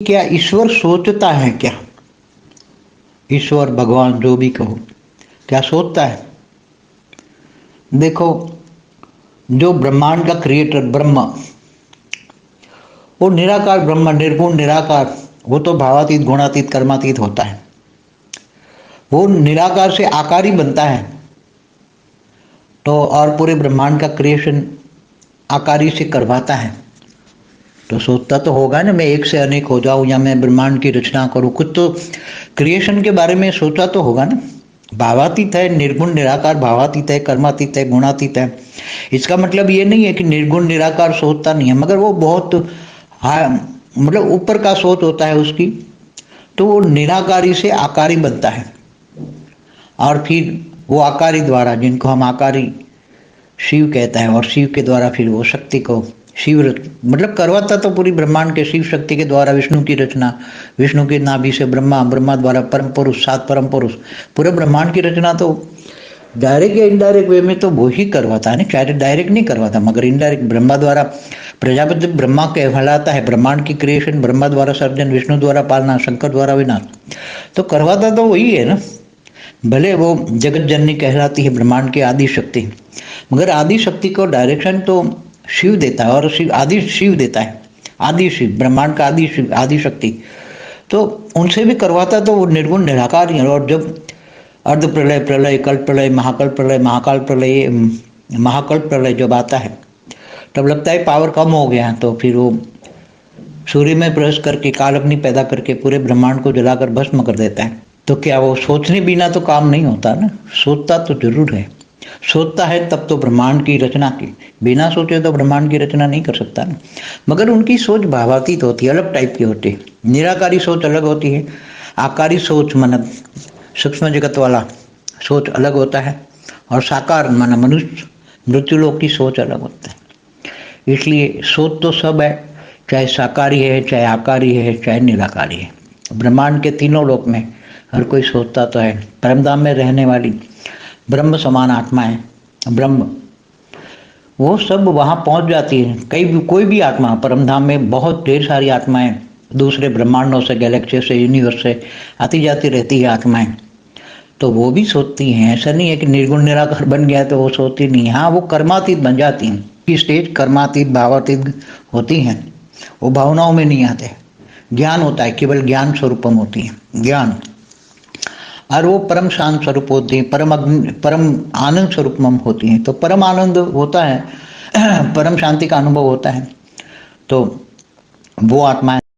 क्या ईश्वर सोचता है क्या? ईश्वर भगवान जो भी कहो, क्या सोचता है? देखो, जो ब्रह्मांड का क्रिएटर ब्रह्मा, वो निराकार ब्रह्म, निर्गुण निराकार, वो तो भावातीत गुणातीत कर्मातीत होता है। वो निराकार से आकारी बनता है, तो और पूरे ब्रह्मांड का क्रिएशन आकारी से करवाता है, तो सोचता तो होगा ना, मैं एक से अनेक हो जाऊं या मैं ब्रह्मांड की रचना करूं, कुछ तो क्रिएशन के बारे में सोचा तो होगा ना। भावातीत है, निर्गुण निराकार भावातीत है, कर्मातीत है, गुणातीत है। इसका मतलब ये नहीं है कि निर्गुण निराकार सोचता नहीं है, मगर वो बहुत मतलब ऊपर का सोच होता है उसकी, तो वो निराकारी से आकारी बनता है, और फिर वो आकारी द्वारा, जिनको हम आकारी शिव कहता है, और शिव के द्वारा फिर वो शक्ति को शिव मतलब करवाता तो पूरी ब्रह्मांड के शिव शक्ति के द्वारा विष्णु की रचना, विष्णु के नाभि से ब्रह्मा, ब्रह्मा द्वारा परम पुरुष, सात परम पुरुष, पूरे ब्रह्मांड की रचना तो डायरेक्ट या इनडायरेक्ट वे में तो वो ही करवाता है ना, शायद डायरेक्ट नहीं करवाता, मगर इनडायरेक्ट ब्रह्मा द्वारा प्रजापति ब्रह्मा कहलाता है, ब्रह्मांड की क्रिएशन ब्रह्मा द्वारा सर्जन, विष्णु द्वारा पालना, शंकर द्वारा विनाश, तो करवाता तो वही है ना। भले वो जगत जननी कहलाती है ब्रह्मांड की आदि शक्ति, मगर आदि शक्ति को डायरेक्शन तो शिव देता है, और शिव आदि शिव देता है, आदि शिव ब्रह्मांड का आदि शिव आदि शक्ति, तो उनसे भी करवाता तो वो निर्गुण निराकार ही है। और जब अर्ध प्रलय, प्रलय, कल्प प्रलय, महाकल्प प्रलय, महाकाल प्रलय, महाकल्प प्रलय जब आता है, तब लगता है पावर कम हो गया, तो फिर वो सूर्य में प्रवेश करके काल अग्नि पैदा करके पूरे ब्रह्मांड को जलाकर भस्म कर देता है। तो क्या वो सोचने बिना तो काम नहीं होता ना, सोचता तो जरूर है, सोचता है तब तो ब्रह्मांड की रचना की, बिना सोचे तो ब्रह्मांड की रचना नहीं कर सकता ना। मगर उनकी सोच भावातीत होती है, अलग टाइप की होती है। निराकारी सोच अलग होती है, आकारी सोच मतलब सूक्ष्म जगत वाला सोच अलग होता है, और साकार माना मनुष्य मृत्युलोक की सोच अलग होता है। इसलिए सोच तो सब है, चाहे साकारी है, चाहे आकारी है, चाहे निराकारी है। ब्रह्मांड के तीनों लोक में हर कोई सोचता तो है। परमधाम में रहने वाली ब्रह्म समान आत्माएं, ब्रह्म, वो सब वहाँ पहुँच जाती है। कोई भी आत्मा परमधाम में, बहुत ढेर सारी आत्माएं दूसरे ब्रह्मांडों से, गैलेक्सी से, यूनिवर्स से आती जाती रहती है आत्माएं, तो वो भी सोचती हैं। ऐसा नहीं है कि निर्गुण निराकार बन गया तो वो सोचती नहीं, हाँ वो कर्मातीत बन जाती हैं। की स्टेज कर्मातीत भावातीत होती हैं, वो भावनाओं में नहीं आते, ज्ञान होता है, केवल ज्ञान स्वरूपम होती है, ज्ञान, और वो परम शांत स्वरूप होती है, परम आनंद स्वरूपम होती हैं। तो परम आनंद होता है, परम शांति का अनुभव होता है, तो वो आत्मा